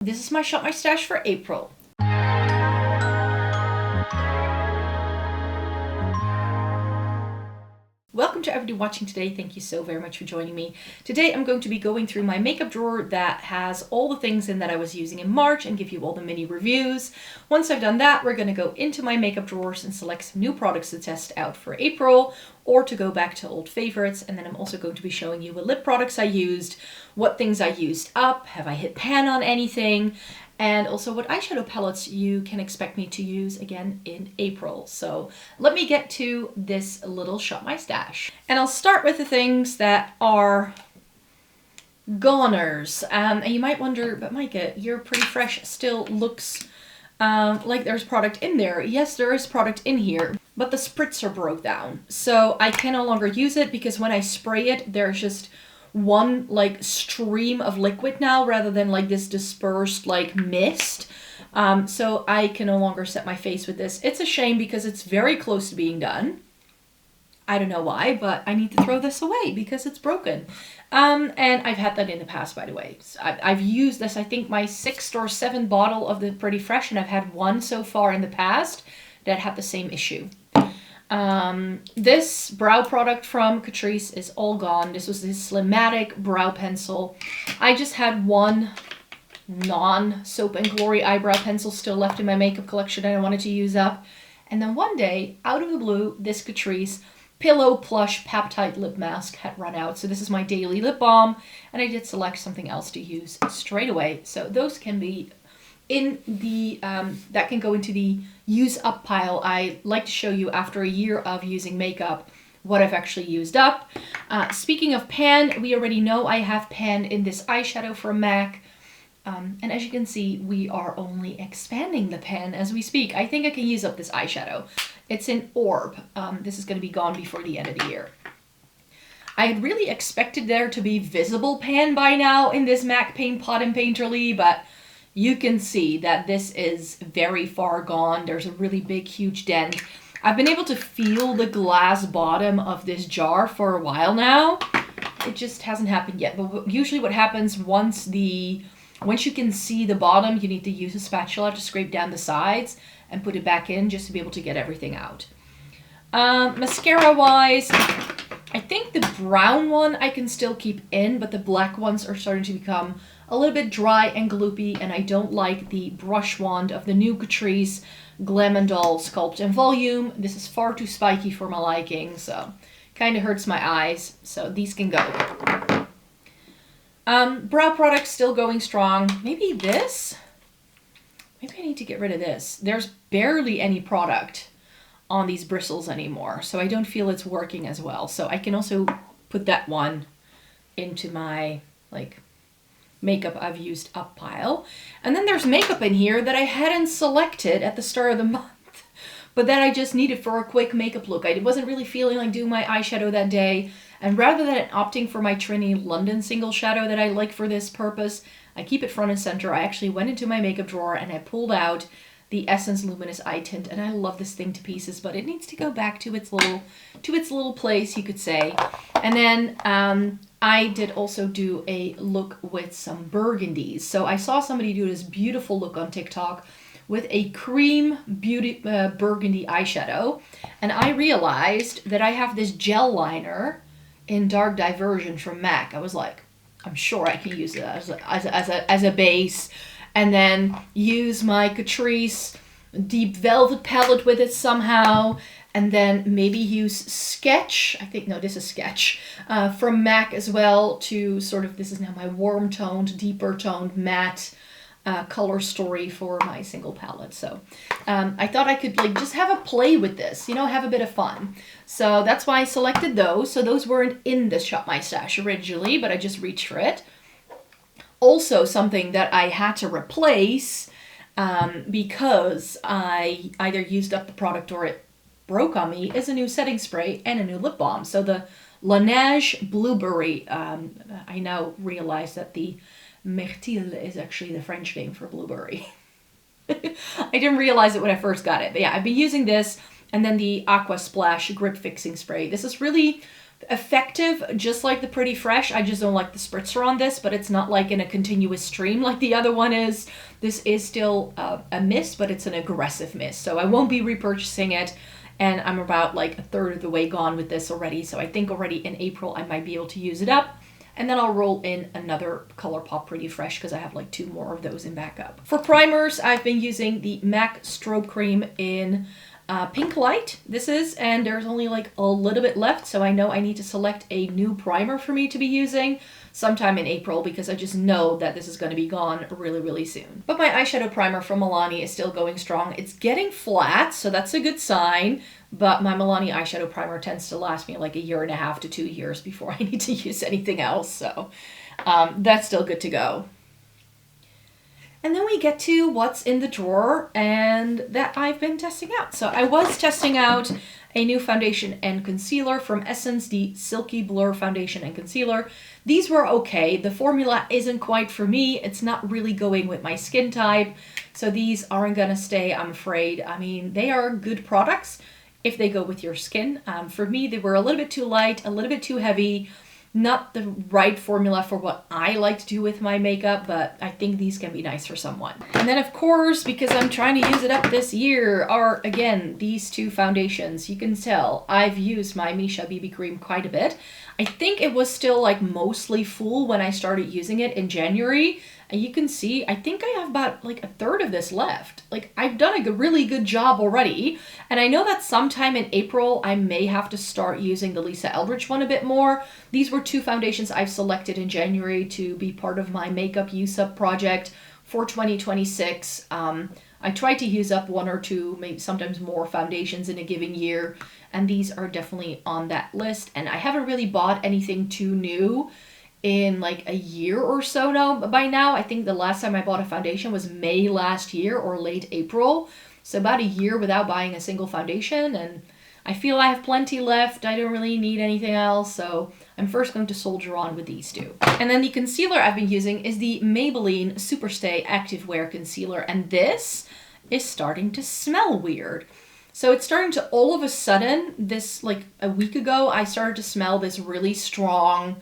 This is my Shop My Stash for April. Welcome to everybody watching today. Thank you so very much for joining me. Today I'm going to be going through my makeup drawer that has all the things in that I was using in March and give you all the mini reviews. Once I've done that, we're going to go into my makeup drawers and select some new products to test out for April or to go back to old favorites. And then I'm also going to be showing you what lip products I used, what things I used up, have I hit pan on anything, and also what eyeshadow palettes you can expect me to use again in April. So let me get to this little Shop My Stash. And I'll start with the things that are goners. And you might wonder, but Micah, your Pretty Fresh still looks like there's product in there. Yes, there is product in here, but the spritzer broke down. So I can no longer use it because when I spray it, there's just one like stream of liquid now rather than like this dispersed like mist. So I can no longer set my face with this. It's a shame because it's very close to being done. I don't know why, but I need to throw this away because it's broken. And I've had that in the past, by the way. So I've used this, I think my 6th or 7th bottle of the Pretty Fresh, and I've had one so far in the past that had the same issue. This brow product from Catrice is all gone. This was this Slimatic brow pencil. I just had one non-Soap and Glory eyebrow pencil still left in my makeup collection and I wanted to use up. And then one day, out of the blue, this Catrice Pillow Plush Peptide Lip Mask had run out. So this is my daily lip balm, and I did select something else to use straight away. So those can be in the, that can go into the use up pile. I like to show you after a year of using makeup what I've actually used up. Speaking of pan, we already know I have pan in this eyeshadow from MAC. And as you can see, we are only expanding the pan as we speak. I think I can use up this eyeshadow. It's in Orb. This is going to be gone before the end of the year. I had really expected there to be visible pan by now in this MAC Paint Pot and Painterly, but you can see that this is very far gone. There's a really big, huge dent. I've been able to feel the glass bottom of this jar for a while now. It just hasn't happened yet. But usually what happens once you can see the bottom, you need to use a spatula to scrape down the sides and put it back in just to be able to get everything out. Mascara-wise, I think the brown one I can still keep in, but the black ones are starting to become a little bit dry and gloopy, and I don't like the brush wand of the new Catrice Glam & Doll Sculpt and Volume. This is far too spiky for my liking, so kind of hurts my eyes, so these can go. Brow products still going strong. Maybe this? Maybe I need to get rid of this. There's barely any product on these bristles anymore, so I don't feel it's working as well. So I can also put that one into my like makeup I've used up pile. And then there's makeup in here that I hadn't selected at the start of the month, but that I just needed for a quick makeup look. I wasn't really feeling like doing my eyeshadow that day. And rather than opting for my Trini London single shadow that I like for this purpose, I keep it front and center. I actually went into my makeup drawer and I pulled out the Essence Luminous Eye Tint, and I love this thing to pieces, but it needs to go back to its little place, you could say. And then I did also do a look with some burgundies. So I saw somebody do this beautiful look on TikTok with a cream beauty burgundy eyeshadow, and I realized that I have this gel liner in Dark Diversion from MAC. I was like, I'm sure I can use it as a base, and then use my Catrice Deep Velvet palette with it somehow, and then maybe use Sketch, I think, no, this is Sketch, from MAC as well to sort of, this is now my warm toned, deeper toned matte color story for my single palette. So I thought I could like just have a play with this, you know, have a bit of fun. So that's why I selected those. So those weren't in the Shop My Stash originally, but I just reached for it. Also something that I had to replace because I either used up the product or it broke on me is a new setting spray and a new lip balm. So the Laneige Blueberry, I now realize that the Myrtille is actually the French name for blueberry. I didn't realize it when I first got it. But yeah, I've been using this, and then the Aqua Splash Grip Fixing Spray. This is really effective, just like the Pretty Fresh. I just don't like the spritzer on this, but it's not like in a continuous stream like the other one is. This is still a mist, but it's an aggressive mist, so I won't be repurchasing it. And I'm about like a third of the way gone with this already, so I think already in April I might be able to use it up. And then I'll roll in another ColourPop Pretty Fresh because I have like 2 more of those in backup. For primers, I've been using the MAC Strobe Cream in Pink Light, this is, and there's only like a little bit left, so I know I need to select a new primer for me to be using sometime in April because I just know that this is going to be gone really, really soon. But my eyeshadow primer from Milani is still going strong. It's getting flat, so that's a good sign, but my Milani eyeshadow primer tends to last me like 1.5 to 2 years before I need to use anything else, so that's still good to go. And then we get to what's in the drawer and that I've been testing out. So I was testing out a new foundation and concealer from Essence, the Silky Blur Foundation and Concealer. These were okay. The formula isn't quite for me. It's not really going with my skin type. So these aren't gonna stay, I'm afraid. I mean, they are good products if they go with your skin. For me, they were a little bit too light, a little bit too heavy. Not the right formula for what I like to do with my makeup, but I think these can be nice for someone. And then of course, because I'm trying to use it up this year, are again, these 2 foundations. You can tell I've used my Missha BB cream quite a bit. I think it was still like mostly full when I started using it in January. And you can see, I think I have about like a third of this left. Like I've done a really good job already. And I know that sometime in April, I may have to start using the Lisa Eldridge one a bit more. These were 2 foundations I've selected in January to be part of my makeup use up project for 2026. I try to use up 1 or 2, maybe sometimes more foundations in a given year. And these are definitely on that list. And I haven't really bought anything too new in like a year or so now. By now, I think the last time I bought a foundation was May last year or late April. So about a year without buying a single foundation, and I feel I have plenty left. I don't really need anything else, so I'm first going to soldier on with these 2. And then the concealer I've been using is the Maybelline Superstay Activewear Concealer, and this is starting to smell weird. So it's starting to, all of a sudden, this like a week ago, I started to smell this really strong,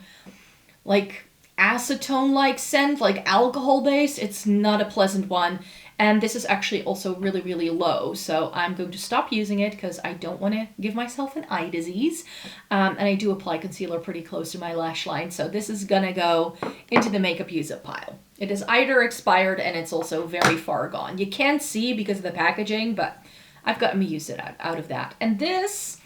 like acetone-like scent, like alcohol-based. It's not a pleasant one. And this is actually also really, really low. So I'm going to stop using it because I don't want to give myself an eye disease. And I do apply concealer pretty close to my lash line. So this is gonna go into the makeup use-up pile. It is either expired and it's also very far gone. You can't see because of the packaging, but I've gotten me used it out of that. And this,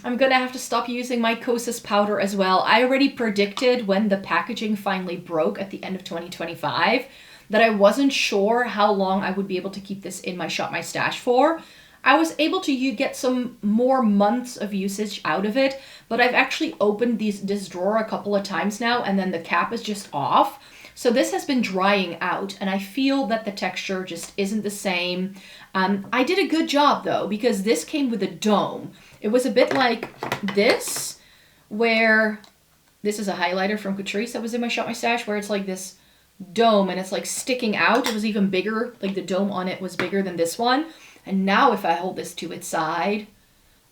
I'm gonna have to stop using my Kosas powder as well. I already predicted when the packaging finally broke at the end of 2025 that I wasn't sure how long I would be able to keep this in my Shop My Stash for. I was able to get some more months of usage out of it, but I've actually opened this drawer a couple of times now and then the cap is just off. So this has been drying out and I feel that the texture just isn't the same. I did a good job though, because this came with a dome. It was a bit like this, where this is a highlighter from Catrice that was in my Shop My Stash, where it's like this dome and it's like sticking out. It was even bigger, like the dome on it was bigger than this one. And now if I hold this to its side,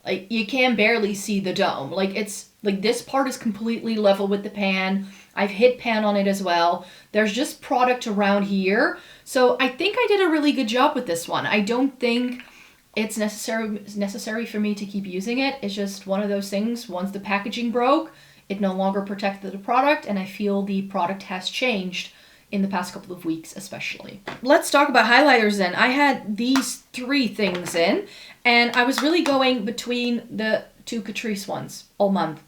like you can barely see the dome. Like it's like this part is completely level with the pan. I've hit pan on it as well. There's just product around here. So I think I did a really good job with this one. I don't think it's necessary for me to keep using it. It's just one of those things. Once the packaging broke, it no longer protected the product, and I feel the product has changed in the past couple of weeks especially. Let's talk about highlighters then. I had these 3 things in, and I was really going between the 2 Catrice ones all month.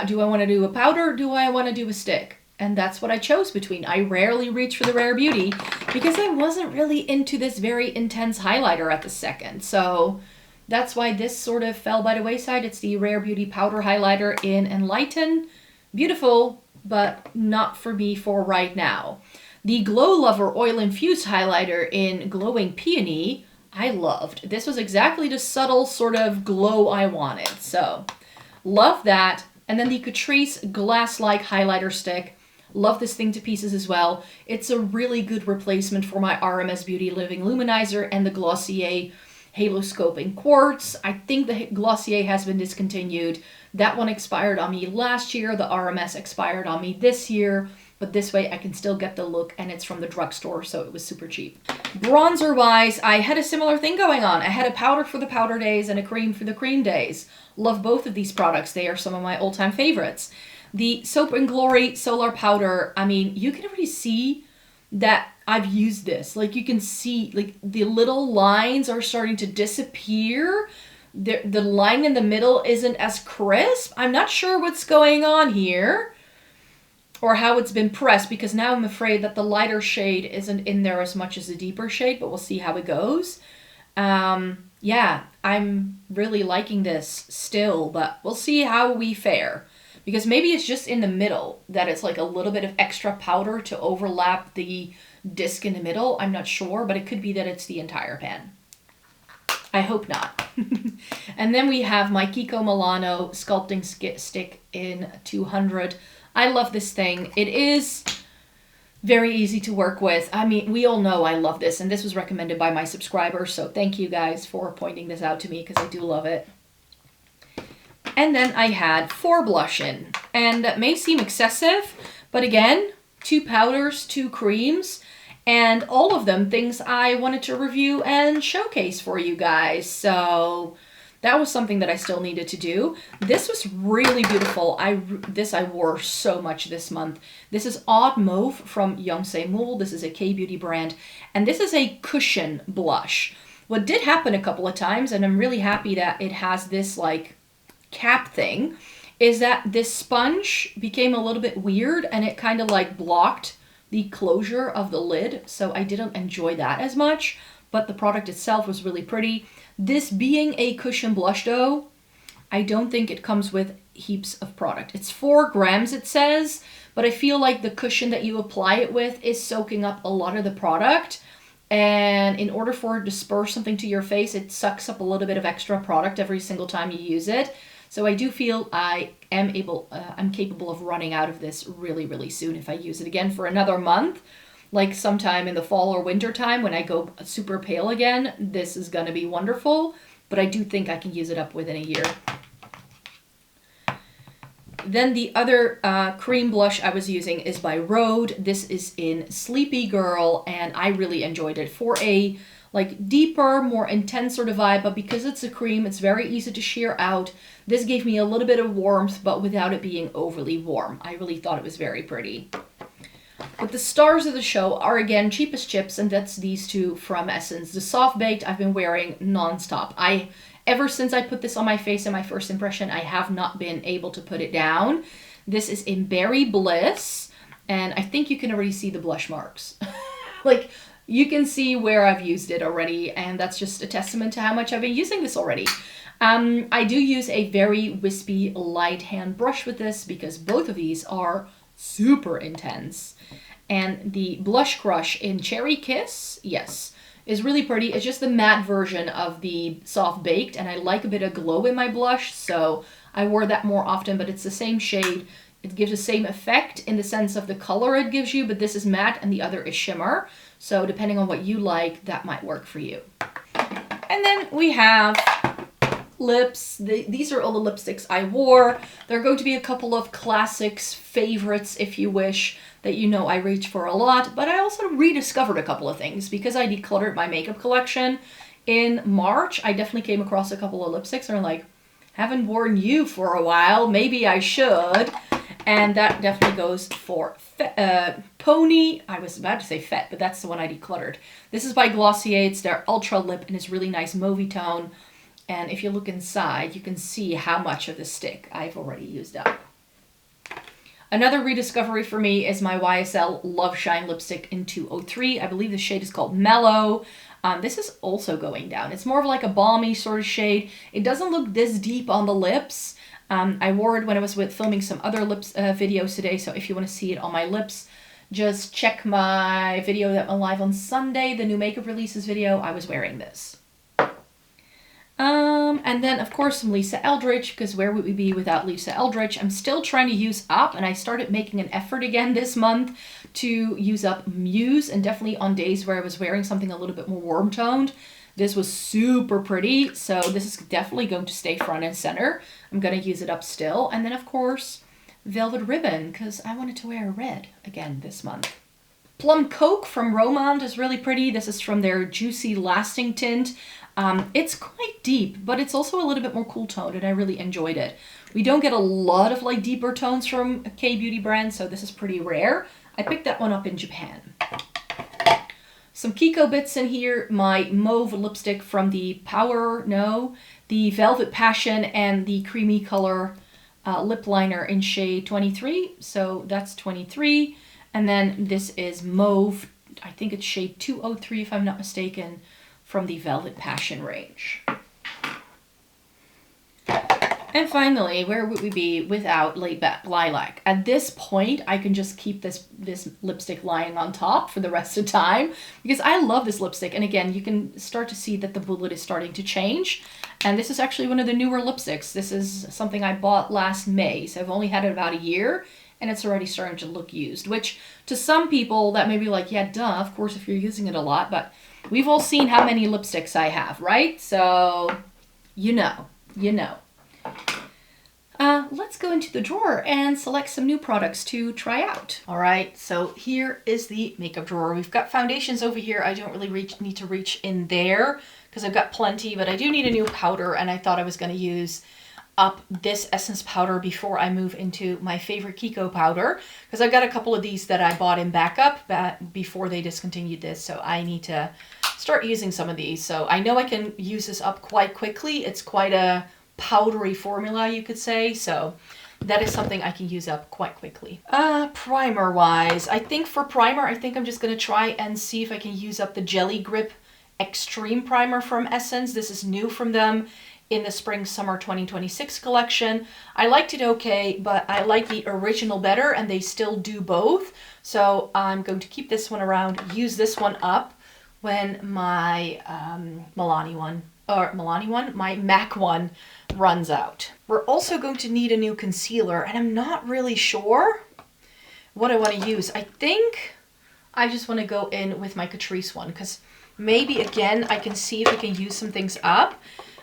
Do I want to do a powder or do I want to do a stick? And that's what I chose between. I rarely reach for the Rare Beauty because I wasn't really into this very intense highlighter at the second. So that's why this sort of fell by the wayside. It's the Rare Beauty Powder Highlighter in Enlighten. Beautiful, but not for me for right now. The Glow Lover Oil Infused Highlighter in Glowing Peony, I loved. This was exactly the subtle sort of glow I wanted. So, love that. And then the Catrice Glass-like highlighter stick. Love this thing to pieces as well. It's a really good replacement for my RMS Beauty Living Luminizer and the Glossier Halo Scope in Quartz. I think the Glossier has been discontinued. That one expired on me last year. The RMS expired on me this year. But this way I can still get the look, and it's from the drugstore, so it was super cheap. Bronzer-wise, I had a similar thing going on. I had a powder for the powder days and a cream for the cream days. Love both of these products. They are some of my all-time favorites. The Soap & Glory Solar Powder, I mean, you can already see that I've used this. Like, you can see, like, the little lines are starting to disappear. The line in the middle isn't as crisp. I'm not sure what's going on here, or how it's been pressed, because now I'm afraid that the lighter shade isn't in there as much as the deeper shade, but we'll see how it goes. Yeah, I'm really liking this still, but we'll see how we fare. Because maybe it's just in the middle that it's like a little bit of extra powder to overlap the disc in the middle. I'm not sure, but it could be that it's the entire pan. I hope not. And then we have my Kiko Milano Sculpting Stick in 200. I love this thing. It is very easy to work with. I mean, we all know I love this, and this was recommended by my subscribers, so thank you guys for pointing this out to me, because I do love it. And then I had 4 blush in, and that may seem excessive, but again, 2 powders, 2 creams, and all of them things I wanted to review and showcase for you guys, so that was something that I still needed to do. This was really beautiful. This I wore so much this month. This is Odd Mauve from Yonsei Mool. This is a K-beauty brand, and this is a cushion blush. What did happen a couple of times, and I'm really happy that it has this like cap thing, is that this sponge became a little bit weird, and it kind of like blocked the closure of the lid, so I didn't enjoy that as much, but the product itself was really pretty. This being a cushion blush though, I don't think it comes with heaps of product. It's 4 grams it says, but I feel like the cushion that you apply it with is soaking up a lot of the product, and in order for it to disperse something to your face, it sucks up a little bit of extra product every single time you use it. So I do feel I'm capable of running out of this really, really soon if I use it again for another month. Like sometime in the fall or winter time when I go super pale again, this is going to be wonderful, but I do think I can use it up within a year. Then the other cream blush I was using is by Rhode. This is in Sleepy Girl, and I really enjoyed it for a like deeper, more intense sort of vibe, but because it's a cream, it's very easy to sheer out. This gave me a little bit of warmth, but without it being overly warm. I really thought it was very pretty. But the stars of the show are again Cheapest Chips, and that's these 2 from Essence. The Soft Baked I've been wearing non-stop. Ever since I put this on my face in my first impression, I have not been able to put it down. This is in Berry Bliss, and I think you can already see the blush marks. Like, you can see where I've used it already, and that's just a testament to how much I've been using this already. I do use a very wispy light hand brush with this because both of these are super intense. And the Blush Crush in Cherry Kiss, yes, is really pretty. It's just the matte version of the Soft Baked, and I like a bit of glow in my blush, so I wore that more often, but it's the same shade. It gives the same effect in the sense of the color it gives you, but this is matte and the other is shimmer. So depending on what you like, that might work for you. And then we have lips. These are all the lipsticks I wore. There are going to be a couple of classics, favorites, if you wish, that you know I reach for a lot, but I also rediscovered a couple of things because I decluttered my makeup collection in March. I definitely came across a couple of lipsticks and I'm like, haven't worn you for a while, maybe I should. And that definitely goes for Pony. I was about to say Fete, but that's the one I decluttered. This is by Glossier. It's their Ultra Lip and it's really nice mauvey tone. And if you look inside, you can see how much of the stick I've already used up. Another rediscovery for me is my YSL Love Shine lipstick in 203. I believe the shade is called Mellow. This is also going down. It's more of like a balmy sort of shade. It doesn't look this deep on the lips. I wore it when I was filming some other lips videos today, so if you want to see it on my lips, just check my video that went live on Sunday, the new makeup releases video. I was wearing this. And then, of course, some Lisa Eldridge, because where would we be without Lisa Eldridge? I'm still trying to use up, and I started making an effort again this month to use up Muse, and definitely on days where I was wearing something a little bit more warm-toned. This was super pretty, so this is definitely going to stay front and center. I'm going to use it up still. And then, of course, Velvet Ribbon, because I wanted to wear red again this month. Plum Coke from Romand is really pretty. This is from their Juicy Lasting tint. It's quite deep, but it's also a little bit more cool toned, and I really enjoyed it. We don't get a lot of like deeper tones from K-beauty brands, so this is pretty rare. I picked that one up in Japan. Some Kiko bits in here. My mauve lipstick from the the Velvet Passion and the creamy color lip liner in shade 23. So that's 23. And then this is mauve. I think it's shade 203 if I'm not mistaken, from the Velvet Passion range. And finally, where would we be without Lilac? At this point, I can just keep this lipstick lying on top for the rest of the time because I love this lipstick. And again, you can start to see that the bullet is starting to change. And this is actually one of the newer lipsticks. This is something I bought last May, so I've only had it about a year, and it's already starting to look used, which to some people that may be like, yeah, duh, of course, if you're using it a lot, but we've all seen how many lipsticks I have, right? So, you know. Let's go into the drawer and select some new products to try out. All right, so here is the makeup drawer. We've got foundations over here. I don't really need to reach in there because I've got plenty, but I do need a new powder, and I thought I was going to use up this Essence powder before I move into my favorite Kiko powder, because I've got a couple of these that I bought in backup before they discontinued this, so I need to start using some of these. So I know I can use this up quite quickly. It's quite a powdery formula, you could say, so that is something I can use up quite quickly. Primer wise, I think I'm just going to try and see if I can use up the Jelly Grip Extreme Primer from Essence. This is new from them in the Spring Summer 2026 collection. I liked it okay, but I like the original better, and they still do both. So I'm going to keep this one around, use this one up when my my MAC one runs out. We're also going to need a new concealer, and I'm not really sure what I want to use. I think I just want to go in with my Catrice one, because maybe again I can see if I can use some things up.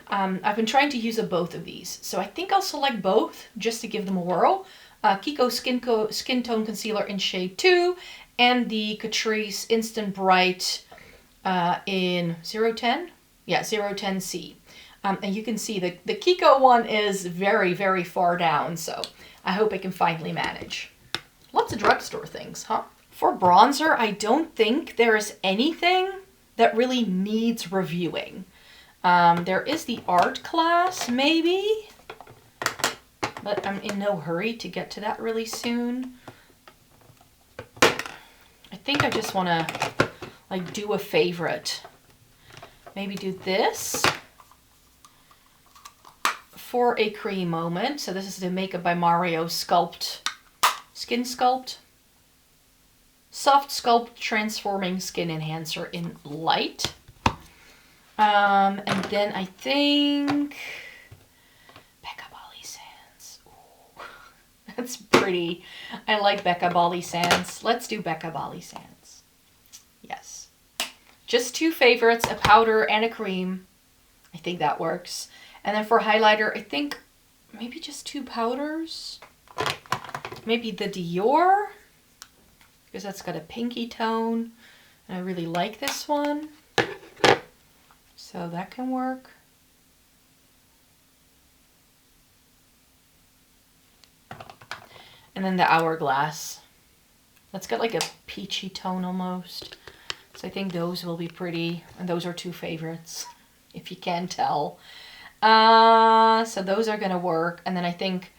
I've been trying to use up both of these, so I think I'll select both just to give them a whirl. Kiko Skin Tone Concealer in shade 2 and the Catrice Instant Bright in 010? Yeah, 010C. And you can see the Kiko one is very, very far down, so I hope I can finally manage. Lots of drugstore things, huh? For bronzer, I don't think there is anything that really needs reviewing. There is the art class, maybe, but I'm in no hurry to get to that really soon. I think I just want to like do a favorite. Maybe do this for a cream moment. So this is the Makeup by Mario Skin Sculpt. Soft Sculpt Transforming Skin Enhancer in Light. And then I think Becca Bali Sands. Ooh, that's pretty. I like Becca Bali Sands. Let's do Becca Bali Sands. Yes. Just two favorites, a powder and a cream. I think that works. And then for highlighter, I think maybe just two powders. Maybe the Dior, because that's got a pinky tone. And I really like this one. So that can work. And then the Hourglass. That's got like a peachy tone almost. So I think those will be pretty. And those are two favorites, if you can tell. So those are going to work. And then I think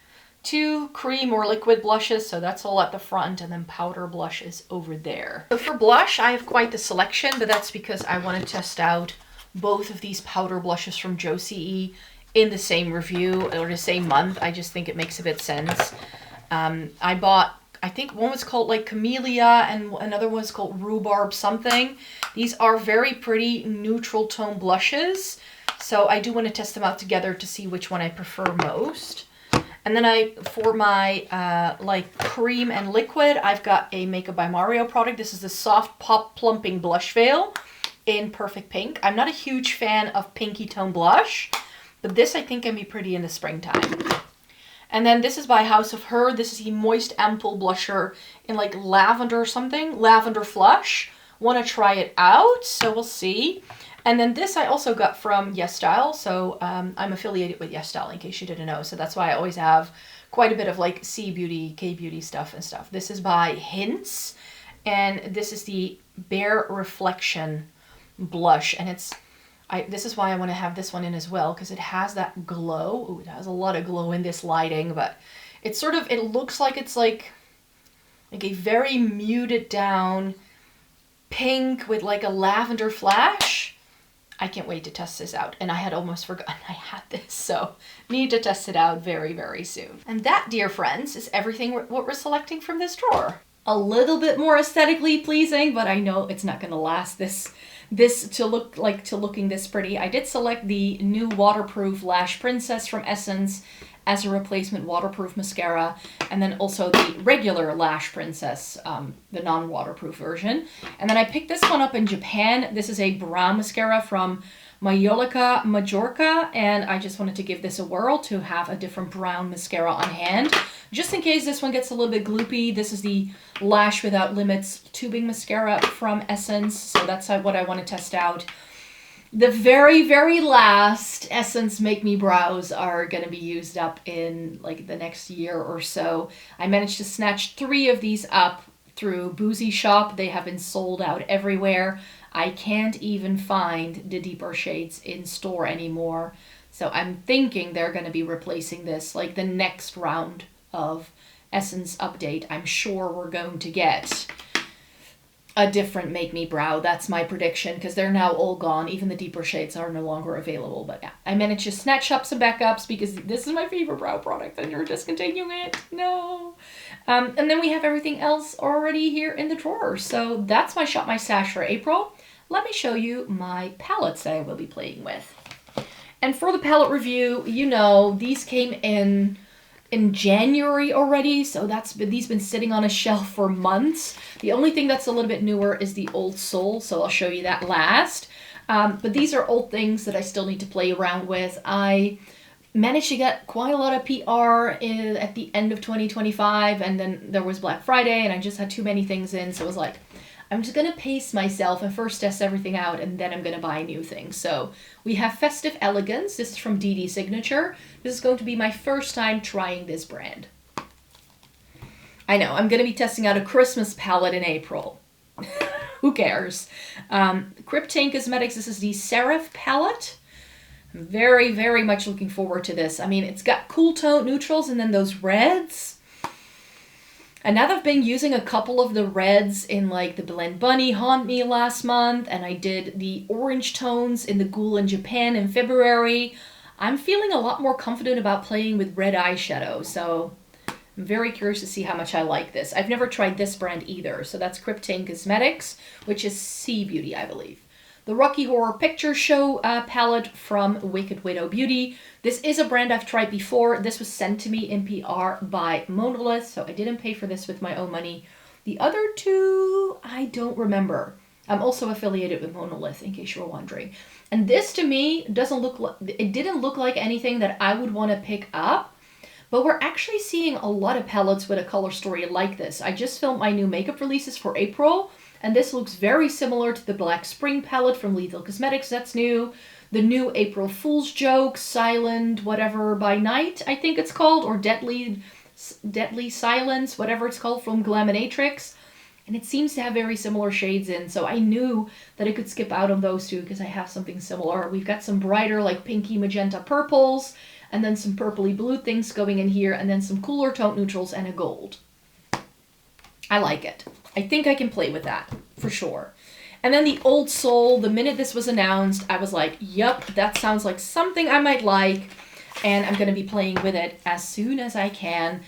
two cream or liquid blushes. So that's all at the front. And then powder blushes over there. So for blush, I have quite the selection. But that's because I want to test out both of these powder blushes from Josie in the same review or the same month. I just think it makes a bit sense. I bought, I think one was called like Camellia and another one was called Rhubarb something. These are very pretty neutral tone blushes. So I do want to test them out together to see which one I prefer most. And then for my like cream and liquid, I've got a Makeup by Mario product. This is the Soft Pop Plumping Blush Veil in Perfect Pink. I'm not a huge fan of pinky tone blush, but this I think can be pretty in the springtime. And then this is by House of Her. This is the Moist Ample Blusher in like lavender or something. Lavender Flush. Want to try it out, so we'll see. And then this I also got from YESSTYLE. So I'm affiliated with YESSTYLE in case you didn't know. So that's why I always have quite a bit of like C-Beauty, K-Beauty stuff and stuff. This is by Hints. And this is the Bare Reflection blush. And this is why I want to have this one in as well, because it has that glow. Ooh, it has a lot of glow in this lighting, but it's sort of, it looks like it's like a very muted down pink with like a lavender flash. I can't wait to test this out. And I had almost forgotten I had this, so need to test it out very, very soon. And that, dear friends, is everything what we're selecting from this drawer. A little bit more aesthetically pleasing, but I know it's not going to last this to looking this pretty. I did select the new waterproof Lash Princess from Essence as a replacement waterproof mascara, and then also the regular Lash Princess, the non-waterproof version. And then I picked this one up in Japan. This is a brown mascara from Majorca, and I just wanted to give this a whirl to have a different brown mascara on hand. Just in case this one gets a little bit gloopy, this is the Lash Without Limits tubing mascara from Essence, so that's what I want to test out. The very, very last Essence Make Me Brows are going to be used up in like the next year or so. I managed to snatch 3 of these up through Boozy Shop. They have been sold out everywhere. I can't even find the deeper shades in store anymore. So I'm thinking they're going to be replacing this, like the next round of Essence update. I'm sure we're going to get a different Make Me Brow. That's my prediction, because they're now all gone. Even the deeper shades are no longer available. But yeah, I managed to snatch up some backups because this is my favorite brow product and you're discontinuing it. No. And then we have everything else already here in the drawer. So that's my Shop My Stash for April. Let me show you my palettes that I will be playing with. And for the palette review, you know, these came in January already, so these been sitting on a shelf for months. The only thing that's a little bit newer is the Old Soul, so I'll show you that last. But these are old things that I still need to play around with. I managed to get quite a lot of PR at the end of 2025, and then there was Black Friday, and I just had too many things in, so I was like, I'm just gonna pace myself and first test everything out, and then I'm gonna buy new things. So we have Festive Elegance. This is from DD Signature. This is going to be my first time trying this brand. I know, I'm gonna be testing out a Christmas palette in April. Who cares? Cryptane Cosmetics, this is the Seraph palette. I'm very, very much looking forward to this. I mean, it's got cool tone neutrals and then those reds. And now that I've been using a couple of the reds in like the Blend Bunny Haunt Me last month, and I did the orange tones in the Ghoul in Japan in February, I'm feeling a lot more confident about playing with red eyeshadow. So I'm very curious to see how much I like this. I've never tried this brand either. So that's Cryptane Cosmetics, which is C-Beauty, I believe. The Rocky Horror Picture Show palette from Wicked Widow Beauty. This is a brand I've tried before. This was sent to me in PR by Monolith, so I didn't pay for this with my own money. The other two, I don't remember. I'm also affiliated with Monolith, in case you were wondering. And this, to me, it didn't look like anything that I would want to pick up, but we're actually seeing a lot of palettes with a color story like this. I just filmed my new makeup releases for April, and this looks very similar to the Black Spring palette from Lethal Cosmetics. That's new. The new April Fool's Joke, Silent, whatever by Night, I think it's called, or Deadly Silence, whatever it's called, from Glaminatrix. And it seems to have very similar shades in, so I knew that I could skip out on those two because I have something similar. We've got some brighter, like pinky magenta purples, and then some purpley blue things going in here, and then some cooler tone neutrals and a gold. I like it. I think I can play with that, for sure. And then the Old Soul, the minute this was announced, I was like, yup, that sounds like something I might like, and I'm going to be playing with it as soon as I can.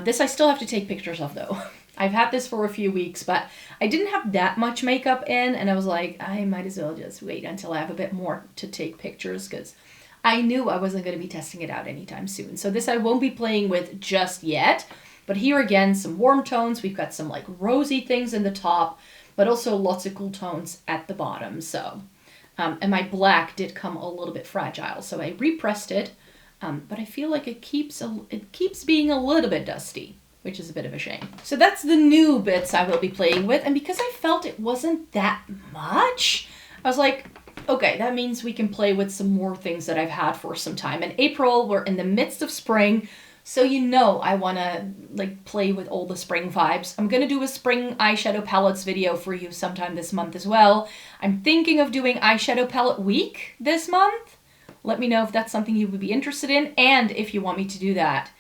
This I still have to take pictures of, though. I've had this for a few weeks, but I didn't have that much makeup in, and I was like, I might as well just wait until I have a bit more to take pictures, because I knew I wasn't going to be testing it out anytime soon. So this I won't be playing with just yet. But here again, some warm tones. We've got some like rosy things in the top. but also lots of cool tones at the bottom. So, and my black did come a little bit fragile, so I repressed it, but I feel like it keeps being a little bit dusty, which is a bit of a shame. So that's the new bits I will be playing with, and because I felt it wasn't that much, I was like, okay, that means we can play with some more things that I've had for some time. In April, we're in the midst of spring, so you know I want to like play with all the spring vibes. I'm going to do a spring eyeshadow palettes video for you sometime this month as well. I'm thinking of doing eyeshadow palette week this month. Let me know if that's something you would be interested in, and if you want me to do that,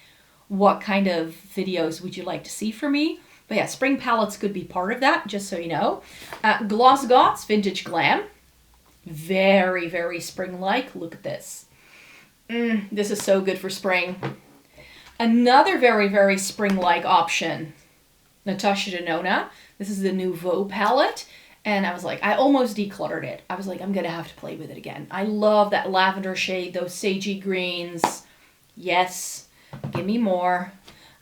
what kind of videos would you like to see from me? But yeah, spring palettes could be part of that, just so you know. Gloss Gods Vintage Glam. Very, very spring-like. Look at this. This is so good for spring. Another very, very spring-like option, Natasha Denona. This is the Nouveau palette. And I was like, I almost decluttered it. I was like, I'm going to have to play with it again. I love that lavender shade, those sagey greens. Yes, give me more.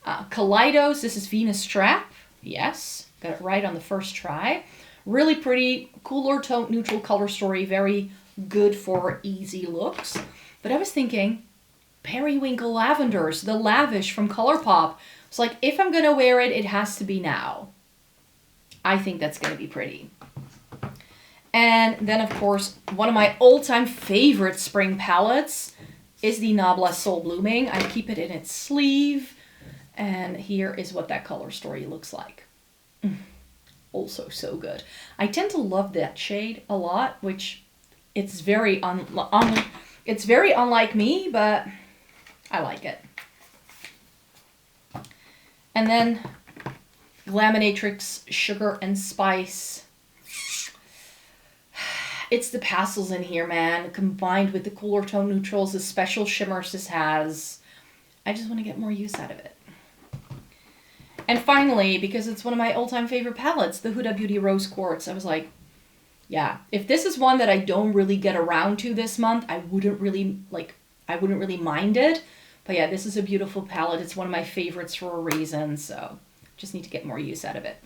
Kaleidos, this is Venus Trap. Yes, got it right on the first try. Really pretty, cooler tone, neutral color story, very good for easy looks. But I was thinking, Periwinkle Lavenders, the Lavish from ColourPop. It's like, if I'm going to wear it, it has to be now. I think that's going to be pretty. And then, of course, one of my all-time favorite spring palettes is the Nabla Soul Blooming. I keep it in its sleeve. And here is what that color story looks like. Also so good. I tend to love that shade a lot, which it's very it's very unlike me, but I like it. And then Glaminatrix Sugar and Spice. It's the pastels in here, man, combined with the cooler tone neutrals, the special shimmers this has. I just want to get more use out of it. And finally, because it's one of my all-time favorite palettes, the Huda Beauty Rose Quartz. I was like, yeah, if this is one that I don't really get around to this month, I wouldn't really mind it. But yeah, this is a beautiful palette. It's one of my favorites for a reason, so just need to get more use out of it.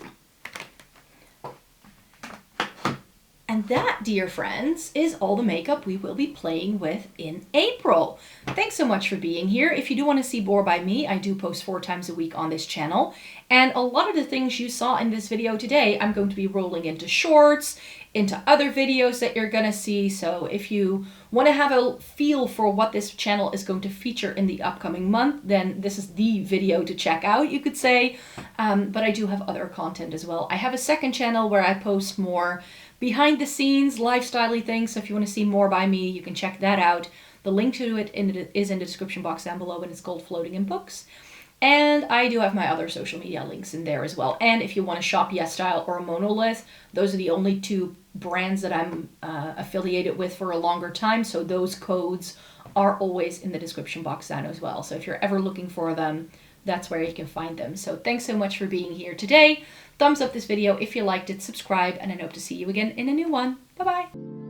And that, dear friends, is all the makeup we will be playing with in April. Thanks so much for being here. If you do want to see more by me, I do post 4 times a week on this channel. And a lot of the things you saw in this video today, I'm going to be rolling into shorts, into other videos that you're going to see. So if you want to have a feel for what this channel is going to feature in the upcoming month, then this is the video to check out, you could say. But I do have other content as well. I have a second channel where I post more behind the scenes, lifestyle-y things. So if you want to see more by me, you can check that out. The link to it is in the description box down below, and it's called Floating in Books. And I do have my other social media links in there as well. And if you want to shop YESSTYLE or MONOLITH, those are the only 2 brands that I'm affiliated with for a longer time. So those codes are always in the description box down as well. So if you're ever looking for them, that's where you can find them. So thanks so much for being here today. Thumbs up this video if you liked it, subscribe, and I hope to see you again in a new one. Bye-bye.